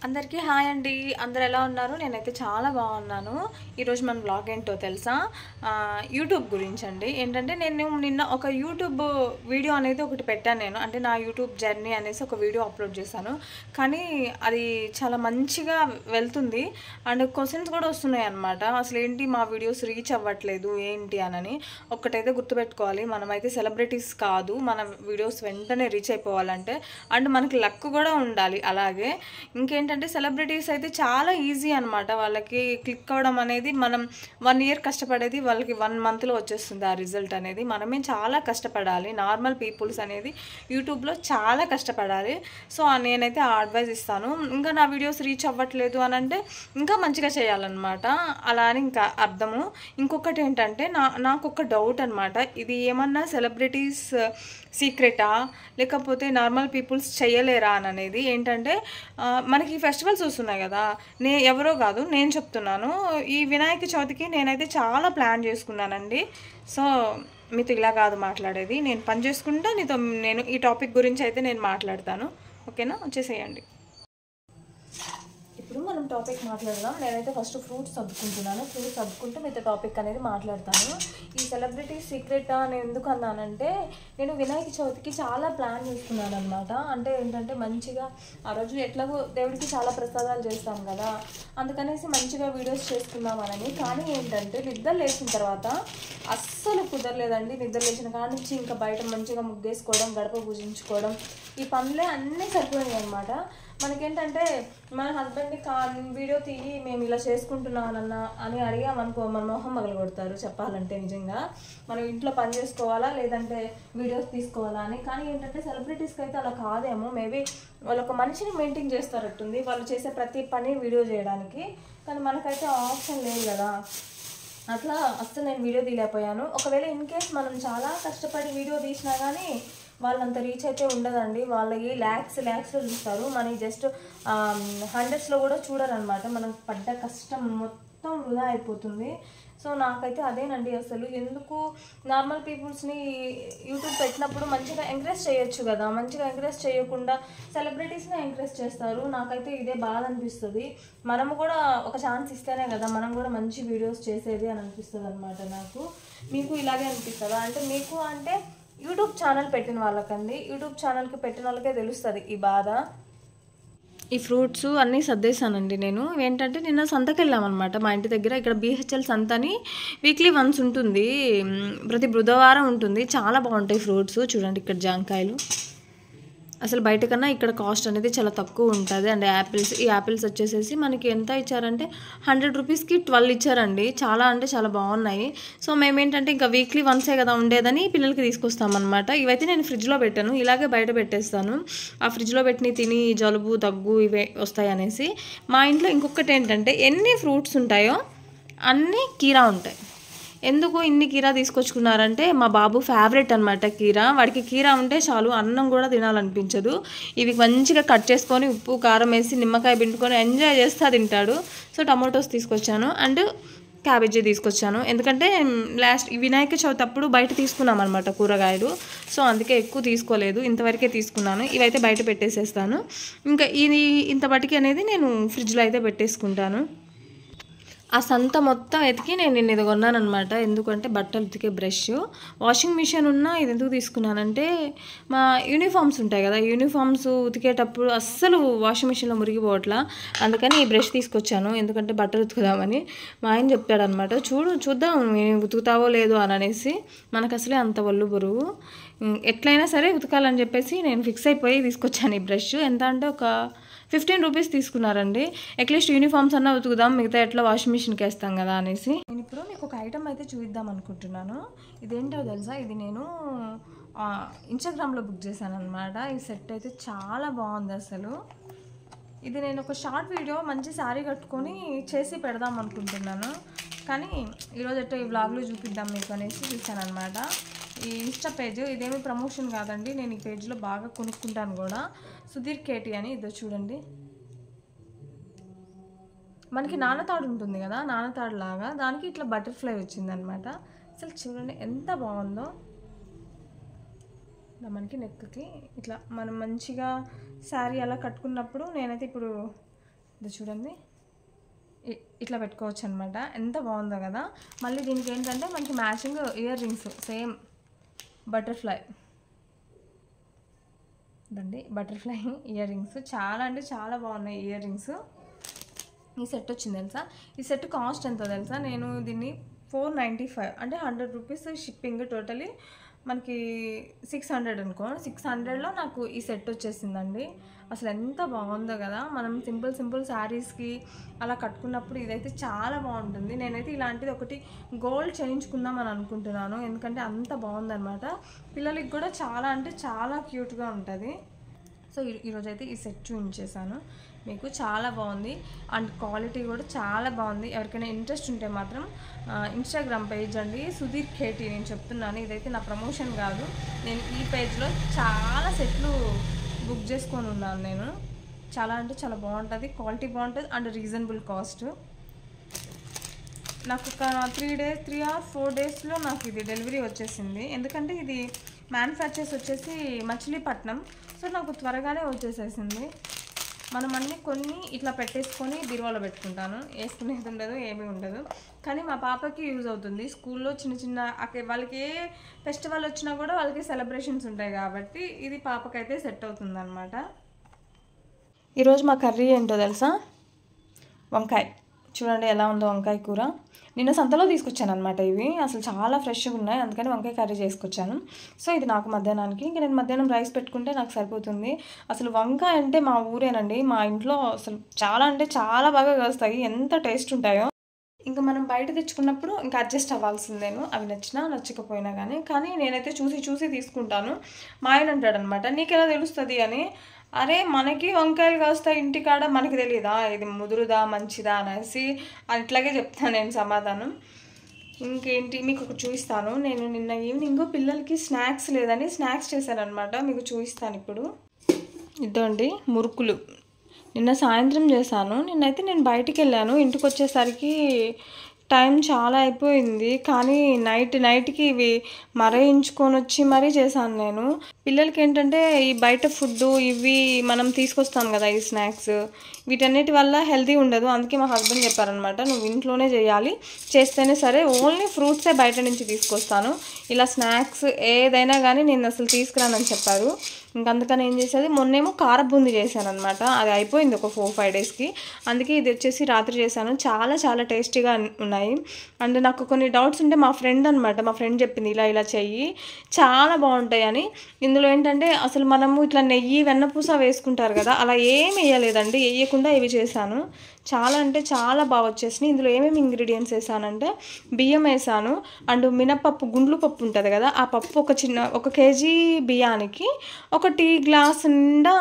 అందరికీ హాయ్ అండి. అందరు ఎలా ఉన్నారు? నేనైతే చాలా బాగున్నాను. ఈరోజు మన బ్లాగ్ ఏంటో తెలుసా? యూట్యూబ్ గురించి అండి. ఏంటంటే నేను నిన్న ఒక యూట్యూబ్ వీడియో అనేది ఒకటి పెట్టాను నేను. అంటే నా యూట్యూబ్ జర్నీ అనేసి ఒక వీడియో అప్లోడ్ చేశాను. కానీ అది చాలా మంచిగా వెళ్తుంది అండ్ క్వశ్చన్స్ కూడా వస్తున్నాయి అన్నమాట. అసలు ఏంటి మా వీడియోస్ రీచ్ అవ్వట్లేదు ఏంటి అని. ఒక్కటైతే గుర్తుపెట్టుకోవాలి, మనమైతే సెలబ్రిటీస్ కాదు. మన వీడియోస్ వెంటనే రీచ్ అయిపోవాలంటే అండ్ మనకి లక్ కూడా ఉండాలి. అలాగే ఇంకేంటంటే సెలబ్రిటీస్ అయితే చాలా ఈజీ అనమాట. వాళ్ళకి క్లిక్ అవ్వడం అనేది మనం 1 year కష్టపడేది వాళ్ళకి 1 monthలో వచ్చేస్తుంది ఆ రిజల్ట్ అనేది. మనమే చాలా కష్టపడాలి. నార్మల్ పీపుల్స్ అనేది యూట్యూబ్లో చాలా కష్టపడాలి. సో నేనైతే ఆ అడ్వైజ్ ఇస్తాను. ఇంకా నా వీడియోస్ రీచ్ అవ్వట్లేదు అని అంటే ఇంకా మంచిగా చేయాలన్నమాట. అలా అని ఇంకా అర్థము. ఇంకొకటి ఏంటంటే నాకు ఒక డౌట్ అనమాట. ఇది ఏమన్నా సెలబ్రిటీస్ సీక్రెటా లేకపోతే నార్మల్ పీపుల్స్ చేయలేరా అని అనేది. ఏంటంటే మనకి ఫెస్టివల్స్ వస్తున్నాయి కదా, ఎవరో కాదు నేను చెప్తున్నాను. ఈ వినాయక చవితికి నేనైతే చాలా ప్లాన్ చేసుకున్నానండి. సో మీతో ఇలా కాదు మాట్లాడేది, నేను పని చేసుకుంటా నేను ఈ టాపిక్ గురించి అయితే నేను మాట్లాడతాను. ఓకేనా? వచ్చేసేయండి. ఇప్పుడు మనం టాపిక్ మాట్లాడదాం. నేనైతే ఫస్ట్ ఫ్రూట్స్ సర్దుకుంటున్నాను. ఫ్రూట్స్ సర్దుకుంటూ మీతో టాపిక్ అనేది మాట్లాడతాను. ఈ సెలబ్రిటీ సీక్రెట్ అని ఎందుకు అన్నానంటే, నేను వినాయక చవితికి చాలా ప్లాన్ చేసుకున్నాను అనమాట. అంటే ఏంటంటే మంచిగా ఆ రోజు ఎట్లాగో దేవుడికి చాలా ప్రసాదాలు చేస్తాం కదా, అందుకనేసి మంచిగా వీడియోస్ చేసుకుందామని. కానీ ఏంటంటే నిద్ర లేచిన తర్వాత అస్సలు కుదరలేదండి. నిద్ర లేచిన కాడ నుంచి ఇంకా బయట మంచిగా ముగ్గేసుకోవడం, గడప పూజించుకోవడం, ఈ పనులే అన్నీ సరిపోయాయి అనమాట. మనకేంటంటే మన హస్బెండ్ని వీడియో తీయి మేము ఇలా చేసుకుంటున్నామన్నా అని అడిగామనుకో మన మొహం పగలు కొడతారు చెప్పాలంటే. నిజంగా మనం ఇంట్లో పని చేసుకోవాలా లేదంటే వీడియోస్ తీసుకోవాలా అని. కానీ ఏంటంటే సెలబ్రిటీస్కి అయితే అలా కాదేమో. మేబీ వాళ్ళు ఒక మనిషిని మెయింటైన్ చేస్తారట్టుంది వాళ్ళు చేసే ప్రతి పని వీడియో చేయడానికి. కానీ మనకైతే ఆప్షన్ లేదు కదా. అట్లా అస్సలు నేను వీడియో తీయలేకపోయాను. ఒకవేళ ఇన్ కేస్ మనం చాలా కష్టపడి వీడియో తీసినా కానీ వాళ్ళంత రీచ్ అయితే ఉండదండి. వాళ్ళకి ల్యాక్స్లో చూస్తారు, మనకి జస్ట్ హండ్రెడ్స్లో కూడా చూడరనమాట. మనం పడ్డ కష్టం మొత్తం వృధా అయిపోతుంది. సో నాకైతే అదేనండి. అసలు ఎందుకు నార్మల్ పీపుల్స్ని యూట్యూబ్ పెట్టినప్పుడు మంచిగా ఎంకరేజ్ చేయొచ్చు కదా, మంచిగా ఎంకరేజ్ చేయకుండా సెలబ్రిటీస్ని ఎంకరేజ్ చేస్తారు. నాకైతే ఇదే బాధ అనిపిస్తుంది. మనము కూడా ఒక ఛాన్స్ ఇస్తేనే కదా మనం కూడా మంచి వీడియోస్ చేసేది అని అనిపిస్తుంది అనమాట నాకు. మీకు ఇలాగే అనిపిస్తుందా? అంటే మీకు అంటే యూట్యూబ్ ఛానల్ పెట్టిన వాళ్ళకండి, యూట్యూబ్ ఛానల్కి పెట్టిన వాళ్ళకే తెలుస్తుంది ఈ బాధ. ఈ ఫ్రూట్స్ అన్నీ సర్దేశానండి నేను. ఏంటంటే నిన్న సంతకి వెళ్ళామన్నమాట మా ఇంటి దగ్గర. ఇక్కడ BHL సంత అని వీక్లీ వన్స్ ఉంటుంది, ప్రతి బుధవారం ఉంటుంది. చాలా బాగుంటాయి ఫ్రూట్స్. చూడండి ఇక్కడ జాంకాయలు అసలు బయట కన్నా ఇక్కడ కాస్ట్ అనేది చాలా తక్కువ ఉంటుంది. అండ్ ఈ యాపిల్స్ వచ్చేసేసి మనకి ఎంత ఇచ్చారంటే 100 రూపీస్కి 12 ఇచ్చారండి. చాలా అంటే చాలా బాగున్నాయి. సో మేమేంటంటే ఇంకా వీక్లీ వన్సే కదా ఉండేదని పిల్లలకి తీసుకొస్తామన్నమాట. ఇవైతే నేను ఫ్రిడ్జ్లో పెట్టాను, ఇలాగే బయట పెట్టేస్తాను. ఆ ఫ్రిడ్జ్లో పెట్టిన తిని జలుబు దగ్గు ఇవే వస్తాయి అనేసి. మా ఇంట్లో ఇంకొకటి ఏంటంటే ఎన్ని ఫ్రూట్స్ ఉంటాయో అన్నీ కీరా ఉంటాయి. ఎందుకు ఇన్ని కీరా తీసుకొచ్చుకున్నారంటే మా బాబు ఫేవరెట్ అనమాట కీరా. వాడికి కీరా ఉంటే చాలు, అన్నం కూడా తినాలనిపించదు. ఇవి మంచిగా కట్ చేసుకొని ఉప్పు కారం వేసి నిమ్మకాయ పిండుకొని ఎంజాయ్ చేస్తా తింటాడు. సో టమాటోస్ తీసుకొచ్చాను అండ్ క్యాబేజీ తీసుకొచ్చాను. ఎందుకంటే లాస్ట్ వినాయక చవితి అప్పుడు బయట తీసుకున్నాం అనమాట కూరగాయలు. సో అందుకే ఎక్కువ తీసుకోలేదు, ఇంతవరకే తీసుకున్నాను. ఇవైతే బయట పెట్టేసేస్తాను. ఇంకా ఇది ఇంతవరకు అనేది నేను ఫ్రిడ్జ్లో అయితే పెట్టేసుకుంటాను. ఆ సంత మొత్తం ఎతికి నేను ఇది కొన్నాను అనమాట. ఎందుకంటే బట్టలు ఉతికే బ్రష్, వాషింగ్ మిషన్ ఉన్నా ఇది ఎందుకు తీసుకున్నానంటే మా యూనిఫామ్స్ ఉంటాయి కదా, యూనిఫామ్స్ ఉతికేటప్పుడు అస్సలు వాషింగ్ మిషన్లో మురిగిపోవట్లా. అందుకని ఈ బ్రష్ తీసుకొచ్చాను, ఎందుకంటే బట్టలు ఉతుకుదామని. మా ఆయన చెప్పాడనమాట, చూద్దాం ఉతుకుతావో లేదో అని అనేసి. మనకు అసలే అంత ఒళ్ళు బరువు, ఎట్లయినా సరే ఉతకాలని చెప్పేసి నేను ఫిక్స్ అయిపోయి తీసుకొచ్చాను ఈ బ్రష్. ఎంత అంటే ఒక 15 రూపీస్ తీసుకున్నారండి. అట్లీస్ట్ యూనిఫామ్స్ అన్నా ఉతుకుదాం, మిగతా ఎట్లా వాషింగ్ మిషన్కి వేస్తాం కదా అనేసి. నేను ఇప్పుడు మీకు ఒక ఐటమ్ అయితే చూద్దాం అనుకుంటున్నాను. ఇదేంటో తెలుసా? ఇది నేను ఇన్స్టాగ్రామ్లో బుక్ చేశాను అనమాట. ఈ సెట్ అయితే చాలా బాగుంది అసలు. ఇది నేను ఒక షార్ట్ వీడియో మంచి శారీ కట్టుకొని చేసి పెడదాం అనుకుంటున్నాను. కానీ ఈరోజు ఎట్టో ఈ వ్లాగ్లో చూపిద్దాం మీకు అనేసి చూశాను అనమాట. ఈ ఇన్స్టా పేజ్ ఇదేమీ ప్రమోషన్ కాదండి, నేను ఈ పేజ్లో బాగా కొనుక్కుంటాను కూడా. సుధీర్ కేటీ అని, ఇదో చూడండి. మనకి నానతాడు ఉంటుంది కదా, నానతాడు లాగా దానికి ఇట్లా బటర్ఫ్లై వచ్చిందనమాట. అసలు చూడండి ఎంత బాగుందో. మనకి నెక్కి ఇట్లా మనం మంచిగా శారీ అలా కట్టుకున్నప్పుడు నేనైతే ఇప్పుడు ఇది చూడండి, ఇట్లా పెట్టుకోవచ్చు అనమాట. ఎంత బాగుందో కదా. మళ్ళీ దీనికి ఏంటంటే మనకి matching ear rings same butterfly ఇదండి, బటర్ఫ్లై ఇయర్ రింగ్స్. చాలా అంటే చాలా బాగున్నాయి ఇయర్ రింగ్స్. ఈ సెట్ వచ్చింది తెలుసా. ఈ సెట్ కాస్ట్ ఎంతో తెలుసా, నేను దీన్ని 495 అంటే 100 రూపీస్ షిప్పింగ్. టోటలీ మనకి 600 అనుకో. 600లో నాకు ఈ సెట్ వచ్చేసిందండి. అసలు ఎంత బాగుందో కదా. మనం సింపుల్ శారీస్కి అలా కట్టుకున్నప్పుడు ఇదైతే చాలా బాగుంటుంది. నేనైతే ఇలాంటిది ఒకటి గోల్డ్ చేయించుకుందాం అని అనుకుంటున్నాను, ఎందుకంటే అంత బాగుందన్నమాట. పిల్లలకి కూడా చాలా అంటే చాలా క్యూట్గా ఉంటుంది. సో ఈరోజు అయితే ఈ సెట్ చూపించేసాను మీకు. చాలా బాగుంది అండ్ క్వాలిటీ కూడా చాలా బాగుంది. ఎవరికైనా ఇంట్రెస్ట్ ఉంటే మాత్రం ఇన్స్టాగ్రామ్ పేజ్ అండి, సుధీర్ ఖేటి. నేను చెప్తున్నాను, ఇదైతే నా ప్రమోషన్ కాదు. నేను ఈ పేజ్లో చాలా సెట్లు బుక్ చేసుకొని ఉన్నాను నేను. చాలా అంటే చాలా బాగుంటుంది, క్వాలిటీ బాగుంటుంది అండ్ రీజనబుల్ కాస్ట్. నాకు ఒక 3 or 4 డేస్లో నాకు ఇది డెలివరీ వచ్చేసింది. ఎందుకంటే ఇది మ్యానుఫ్యాక్చర్స్ వచ్చేసి మచిలీపట్నం. సో నాకు త్వరగానే వచ్చేసేసింది. మనం అన్నీ కొన్ని ఇట్లా పెట్టేసుకొని బీరువాలో పెట్టుకుంటాను, వేసుకునేది ఉండదు, ఏమీ ఉండదు. కానీ మా పాపకి యూజ్ అవుతుంది. స్కూల్లో చిన్న వాళ్ళకి ఏ ఫెస్టివల్ వచ్చినా కూడా వాళ్ళకి సెలబ్రేషన్స్ ఉంటాయి కాబట్టి ఇది పాపకైతే సెట్ అవుతుంది అనమాట. ఈరోజు మా కర్రీ ఏంటో తెలుసా, వంకాయ. చూడండి ఎలా ఉందో వంకాయ కూర. నిన్న సంతలో తీసుకొచ్చాను అనమాట. ఇవి అసలు చాలా ఫ్రెష్గా ఉన్నాయి, అందుకని వంకాయ కర్రీ చేసుకొచ్చాను. సో ఇది నాకు మధ్యాహ్నానికి. ఇంకా నేను మధ్యాహ్నం రైస్ పెట్టుకుంటే నాకు సరిపోతుంది. అసలు వంకాయ అంటే మా ఊరేనండి, మా ఇంట్లో అసలు చాలా అంటే చాలా బాగా కాస్తాయి, ఎంత టేస్ట్ ఉంటాయో. ఇంకా మనం బయట తెచ్చుకున్నప్పుడు ఇంకా అడ్జస్ట్ అవ్వాల్సిందేను, అవి నచ్చినా నచ్చకపోయినా కానీ నేనైతే చూసి తీసుకుంటాను. మా ఆయన అంటాడు అనమాట, నీకెలా తెలుస్తుంది అని. అరే మనకి వంకాయలు కాస్తాయి ఇంటికాడ, మనకి తెలియదా ఇది ముదురుదా మంచిదా అనేసి అట్లాగే చెప్తాను నేను సమాధానం. ఇంకేంటి మీకు ఒకటి చూపిస్తాను. నేను నిన్న ఈవినింగ్ పిల్లలకి స్నాక్స్ లేదని స్నాక్స్ చేశాను అనమాట, మీకు చూపిస్తాను ఇప్పుడు. ఇదండి మురుకులు, నిన్న సాయంత్రం చేశాను. నిన్నైతే నేను బయటికి వెళ్ళాను, ఇంటికి వచ్చేసరికి టైం చాలా అయిపోయింది. కానీ నైట్కి ఇవి మరేయించుకొని వచ్చి మరీ చేశాను నేను. పిల్లలకి ఏంటంటే ఈ బయట ఫుడ్ ఇవి మనం తీసుకొస్తాం కదా, ఈ స్నాక్స్ వీటన్నిటి వల్ల హెల్తీ ఉండదు. అందుకే మా హస్బెండ్ చెప్పారనమాట, నువ్వు ఇంట్లోనే చేయాలి, చేస్తేనే సరే, ఓన్లీ ఫ్రూట్సే బయట నుంచి తీసుకొస్తాను, ఇలా స్నాక్స్ ఏదైనా కానీ నేను అసలు తీసుకురానని చెప్పారు. అందుకని ఏం చేసేది, మొన్నేమో కార బూందీ చేశాను అనమాట. అది అయిపోయింది ఒక 4-5 డేస్కి. అందుకే ఇది వచ్చేసి రాత్రి చేశాను. చాలా చాలా టేస్టీగా ఉన్నాయి. అండ్ నాకు కొన్ని డౌట్స్ ఉంటే మా ఫ్రెండ్ చెప్పింది ఇలా చెయ్యి, చాలా బాగుంటాయి అని. ఇందులో ఏంటంటే అసలు మనము ఇట్లా నెయ్యి వెన్నపూస వేసుకుంటారు కదా, అలా ఏం వేయలేదండి, వేయకుండా ఇవి చేశాను. చాలా అంటే చాలా బాగా వచ్చేసినాయి. ఇందులో ఏమేమి ఇంగ్రీడియంట్స్ వేసానంటే బియ్యం వేసాను అండ్ మినపప్పు, గుండ్లు పప్పు ఉంటుంది కదా, ఆ పప్పు 1 కేజీ బియ్యానికి 1 టీ గ్లాస్ నిండా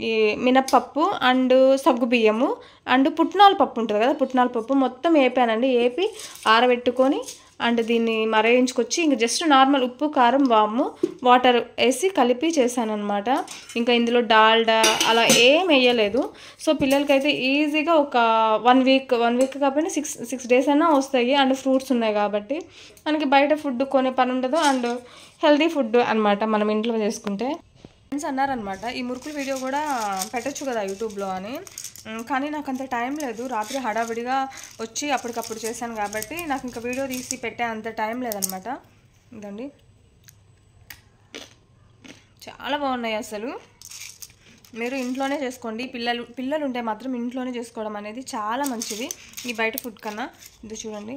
ఈ మినప్పప్పు అండ్ సగ్గు బియ్యము అండ్ పుట్నాల పప్పు ఉంటుంది కదా, పుట్నాల పప్పు మొత్తం వేపానండి. వేపి ఆరబెట్టుకొని అండ్ దీన్ని మరేయించుకొచ్చి ఇంక జస్ట్ నార్మల్ ఉప్పు కారం వాము వాటర్ వేసి కలిపి చేశాను అనమాట. ఇంకా ఇందులో డాల్డా అలా ఏం వేయలేదు. సో పిల్లలకైతే ఈజీగా ఒక 1 వీక్ కాకపోయినా 6 డేస్ అయినా వస్తాయి. అండ్ ఫ్రూట్స్ ఉన్నాయి కాబట్టి మనకి బయట ఫుడ్ కొనే పని ఉండదు అండ్ హెల్దీ ఫుడ్ అనమాట మనం ఇంట్లో చేసుకుంటే. ఫ్రెండ్స్ అన్నారనమాట, ఈ మురుకుల వీడియో కూడా పెట్టచ్చు కదా యూట్యూబ్లో అని. కానీ నాకు అంత టైం లేదు, రాత్రి హడావిడిగా వచ్చి అప్పటికప్పుడు చేశాను కాబట్టి నాకు ఇంకా వీడియో తీసి పెట్టే అంత టైం లేదనమాట. ఇదండి చాలా బాగున్నాయి అసలు. మీరు ఇంట్లోనే చేసుకోండి. పిల్లలు ఉంటే మాత్రం ఇంట్లోనే చేసుకోవడం అనేది చాలా మంచిది ఈ బయట ఫుడ్ కన్నా. ఇది చూడండి,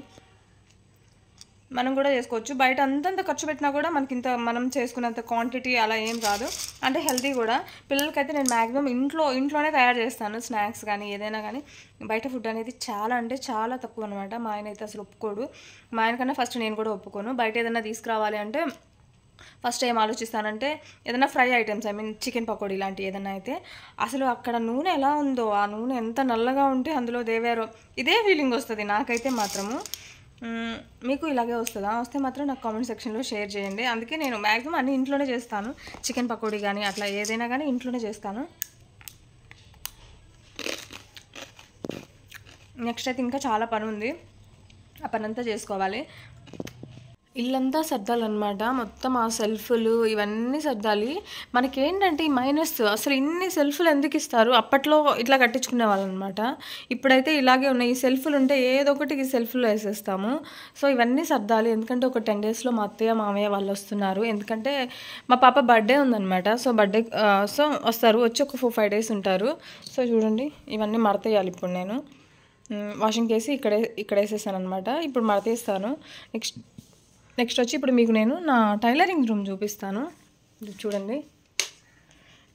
మనం కూడా చేసుకోవచ్చు. బయట అంతంత ఖర్చు పెట్టినా కూడా మనకి మనం చేసుకున్నంత క్వాంటిటీ అలా ఏం రాదు. అంటే హెల్తీ కూడా. పిల్లలకైతే నేను మ్యాక్సిమం ఇంట్లోనే తయారు చేస్తాను, స్నాక్స్ కానీ ఏదైనా కానీ. బయట ఫుడ్ అనేది చాలా అంటే చాలా తక్కువ అనమాట. మా ఆయన అయితే అసలు ఒప్పుకోడు. మా ఆయన కన్నా ఫస్ట్ నేను కూడా ఒప్పుకోను. బయట ఏదైనా తీసుకురావాలి అంటే ఫస్ట్ ఏం ఆలోచిస్తానంటే ఏదైనా ఫ్రై ఐటమ్స్, చికెన్ పకోడీ ఇలాంటివి ఏదైనా అయితే అసలు అక్కడ నూనె ఎలా ఉందో, ఆ నూనె ఎంత నల్లగా ఉంటే అందులో దేవారో ఇదే ఫీలింగ్ వస్తుంది నాకైతే మాత్రము. మీకు ఇలాగే వస్తుందా? వస్తే మాత్రం నాకు కామెంట్ సెక్షన్లో షేర్ చేయండి. అందుకే నేను మ్యాక్సిమం అన్నీ ఇంట్లోనే చేస్తాను. చికెన్ పకోడీ కానీ అట్లా ఏదైనా కానీ ఇంట్లోనే చేస్తాను. నెక్స్ట్ అయితే ఇంకా చాలా పని ఉంది, ఆ పని అంతా చేసుకోవాలి. ఇల్లంతా సర్దాలన్నమాట. మొత్తం ఆ సెల్ఫ్‌లు ఇవన్నీ సర్దాలి. మనకేంటంటే ఈ మైనస్ అసలు ఇన్ని సెల్ఫ్‌లు ఎందుకిస్తారు? అప్పట్లో ఇట్లా కట్టించుకునేవాళ్ళనమాట. ఇప్పుడైతే ఇలాగే ఉన్నాయి. ఈ సెల్ఫ్‌లుంటే ఏదో ఒకటి ఈ సెల్ఫ్‌లో ఏసేస్తాము. సో, ఇవన్నీ సర్దాలి. ఎందుకంటే ఒక 10 డేస్‌లో మా అత్తయ్య, మామయ్య వాళ్ళొస్తున్నారు. ఎందుకంటే మా పాప బర్త్‌డే ఉందనమాట. సో, సో, వస్తారు. వచ్చి ఒక 4, 5 డేస్ ఉంటారు. సో, చూడండి ఇవన్నీ మడతేయాలి ఇప్పుడు నేను. వాషింగ్‌కేసి ఇక్కడేసేసాననమాట. ఇప్పుడు మడతేస్తాను. నెక్స్ట్ వచ్చి ఇప్పుడు మీకు నేను నా టైలరింగ్ రూమ్ చూపిస్తాను. ఇది చూడండి,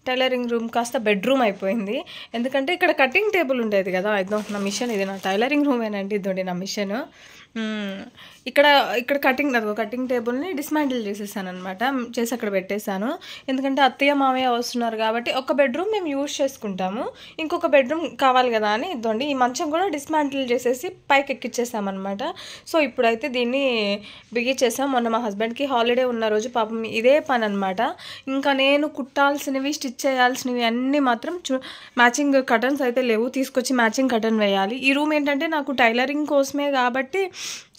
టైలరింగ్ రూమ్ కాస్త బెడ్రూమ్ అయిపోయింది. ఎందుకంటే ఇక్కడ కటింగ్ టేబుల్ ఉండేది కదా, ఇదో నా మిషన్, ఇది నా టైలరింగ్ రూమేనండి, ఇదండి నా మిషన్. ఇక్కడ కటింగ్ టేబుల్ని డిస్మాంటిల్ చేసేసాను అనమాట, చేసి అక్కడ పెట్టేశాను. ఎందుకంటే అత్తయ్య మామయ్య వస్తున్నారు కాబట్టి ఒక బెడ్రూమ్ మేము యూజ్ చేసుకుంటాము, ఇంకొక బెడ్రూమ్ కావాలి కదా అని ఇదండి ఈ మంచం కూడా డిస్మాంటిల్ చేసేసి పైకి ఎక్కిచ్చేసామన్నమాట. సో ఇప్పుడైతే దీన్ని బిగించేసాం. మొన్న మా హస్బెండ్కి హాలిడే ఉన్న రోజు పాపం ఇదే పని అనమాట. ఇంకా నేను కుట్టాల్సినవి, స్టిచ్ చేయాల్సినవి అన్నీ మాత్రం మ్యాచింగ్ కటన్స్ అయితే లేవు, తీసుకొచ్చి మ్యాచింగ్ కటన్ వేయాలి. ఈ రూమ్ ఏంటంటే నాకు టైలరింగ్ కోసమే కాబట్టి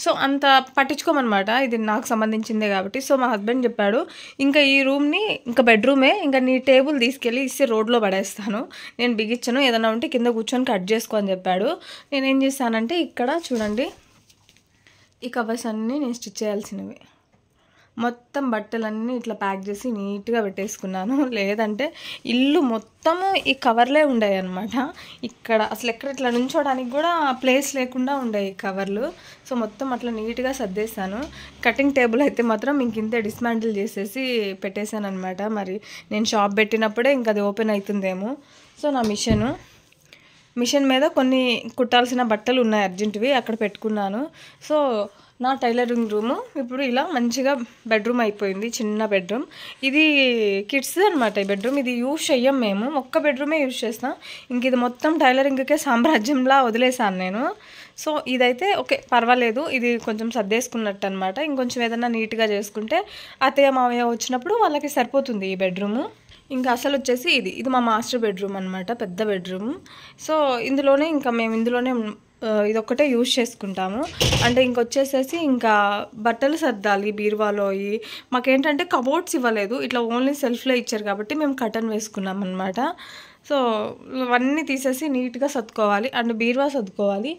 సో అంత పట్టించుకోమన్నమాట, ఇది నాకు సంబంధించిందే కాబట్టి. సో మా హస్బెండ్ చెప్పాడు, ఇంకా ఈ రూమ్ని ఇంకా బెడ్రూమే, ఇంకా నీ టేబుల్ తీసుకెళ్ళి ఇస్తే రోడ్లో పడేస్తాను, నేను బిగించను, ఏదైనా ఉంటే కింద కూర్చొని కట్ చేసుకో అని చెప్పాడు. నేనేం చేశానంటే ఇక్కడ చూడండి, ఈ కవర్స్ అన్నీ నేను స్టిచ్ చేయాల్సినవి మొత్తం బట్టలన్నీ ఇట్లా ప్యాక్ చేసి నీట్గా పెట్టేసుకున్నాను. లేదంటే ఇల్లు మొత్తము ఈ కవర్లే ఉండేవి అనమాట. ఇక్కడ అసలు ఎక్కడ ఇట్లా నుంచోడానికి కూడా ప్లేస్ లేకుండా ఉండేవి కవర్లు. సో మొత్తం అట్లా నీట్గా సర్దేశాను. కటింగ్ టేబుల్ అయితే మాత్రం ఇంకింతే డిస్మాంటిల్ చేసేసి పెట్టేశాను అనమాట. మరి నేను షాప్ పెట్టినప్పుడే ఇంకా అది ఓపెన్ అవుతుందేమో. సో నా మిషన్ మీద కొన్ని కుట్టాల్సిన బట్టలు ఉన్నాయి అర్జెంటువి, అక్కడ పెట్టుకున్నాను. సో నా టైలరింగ్ రూము ఇప్పుడు ఇలా మంచిగా బెడ్రూమ్ అయిపోయింది, చిన్న బెడ్రూమ్. ఇది కిడ్స్ అనమాట ఈ బెడ్రూమ్, ఇది యూజ్ చెయ్యం మేము, ఒక్క బెడ్రూమే యూజ్ చేస్తాం. ఇంక ఇది మొత్తం టైలరింగ్కే సామ్రాజ్యంలా వదిలేసాను నేను. సో ఇదైతే ఓకే పర్వాలేదు, ఇది కొంచెం సర్దేసుకున్నట్టు అనమాట. ఇంకొంచెం ఏదైనా నీట్గా చేసుకుంటే అత్తయ్య మామయ్య వచ్చినప్పుడు వాళ్ళకి సరిపోతుంది ఈ బెడ్రూము. ఇంకా అసలు వచ్చేసి ఇది మా మాస్టర్ బెడ్రూమ్ అనమాట, పెద్ద బెడ్రూమ్. సో ఇందులోనే ఇంకా మేము ఇందులోనే ఇదొక్కటే యూజ్ చేసుకుంటాము. అంటే ఇంకొచ్చేసేసి ఇంకా బట్టలు సర్దాలి బీరువాలో. మాకేంటంటే కబోర్డ్స్ ఇవ్వలేదు, ఇట్లా ఓన్లీ సెల్ఫ్లో ఇచ్చారు కాబట్టి మేము కర్టన్ వేసుకున్నాం అనమాట. సో ఇవన్నీ తీసేసి నీట్గా సర్దుకోవాలి, అండ్ బీరువా సర్దుకోవాలి.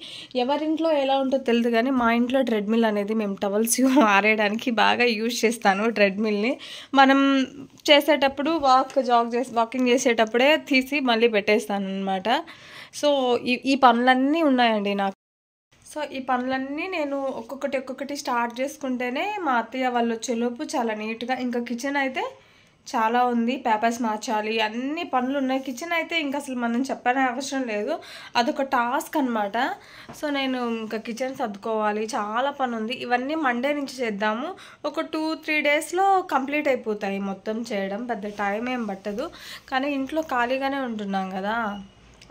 ఎవరింట్లో ఎలా ఉంటుందో తెలియదు కానీ మా ఇంట్లో ట్రెడ్మిల్ అనేది మేము టవల్స్ ఆరేయడానికి బాగా యూజ్ చేస్తాను. ట్రెడ్మిల్ని మనం చేసేటప్పుడు వాకింగ్ చేసేటప్పుడే తీసి మళ్ళీ పెట్టేస్తాను అనమాట. సో ఈ పనులన్నీ ఉన్నాయండి నాకు. సో ఈ పనులన్నీ నేను ఒక్కొక్కటి స్టార్ట్ చేసుకుంటేనే మా అత్తయ్య వాళ్ళు వచ్చేలోపు చాలా నీట్గా, ఇంకా కిచెన్ అయితే చాలా ఉంది, పేపర్స్ మార్చాలి, అన్ని పనులు ఉన్నాయి. కిచెన్ అయితే ఇంకా అసలు మనం చెప్పనే అవసరం లేదు, అదొక టాస్క్ అనమాట. సో నేను ఇంకా కిచెన్ సర్దుకోవాలి, చాలా పని ఉంది. ఇవన్నీ మండే నుంచి చేద్దాము, ఒక 2-3 డేస్లో కంప్లీట్ అయిపోతాయి మొత్తం చేయడం, పెద్ద టైం ఏం పట్టదు. కానీ ఇంట్లో ఖాళీగానే ఉంటున్నాం కదా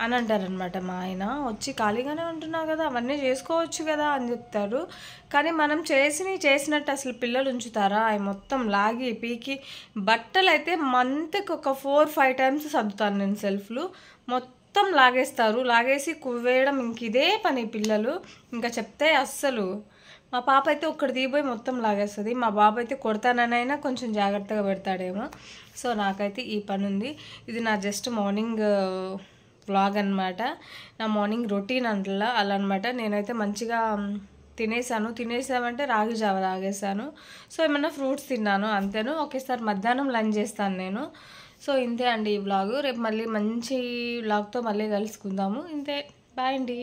అని అంటారనమాట మా ఆయన. వచ్చి ఖాళీగానే ఉంటున్నావు కదా, అవన్నీ చేసుకోవచ్చు కదా అని చెప్తారు. కానీ మనం చేసినట్టు అసలు పిల్లలు ఉంచుతారా? అవి మొత్తం లాగి పీకి, బట్టలు అయితే మంత్కి ఒక 4-5 టైమ్స్ సర్దుతాను నేను. సెల్ఫ్లు మొత్తం లాగేసి కువ్వేయడం, ఇంక ఇదే పని పిల్లలు. ఇంకా చెప్తే అస్సలు, మా పాప అయితే ఒక్కటి దిగిపోయి మొత్తం లాగేస్తుంది, మా బాబు అయితే కొడతానైనా కొంచెం జాగ్రత్తగా పెడతాడేమో. సో నాకైతే ఈ పని ఉంది. ఇది నా జస్ట్ మార్నింగ్ వ్లాగ్ అనమాట, నా మార్నింగ్ రొటీన్ అలా అనమాట. నేనైతే మంచిగా తినేసామంటే రాగి జావ తాగేసాను. సో ఏమన్నా ఫ్రూట్స్ తిన్నాను అంతేను. ఒకేసారి మధ్యాహ్నం లంచ్ చేస్తాను నేను. సో ఇంతే అండి ఈ వ్లాగు. రేపు మళ్ళీ మంచి వ్లాగ్తో మళ్ళీ కలుసుకుందాము. ఇంతే, బాయ్ అండి.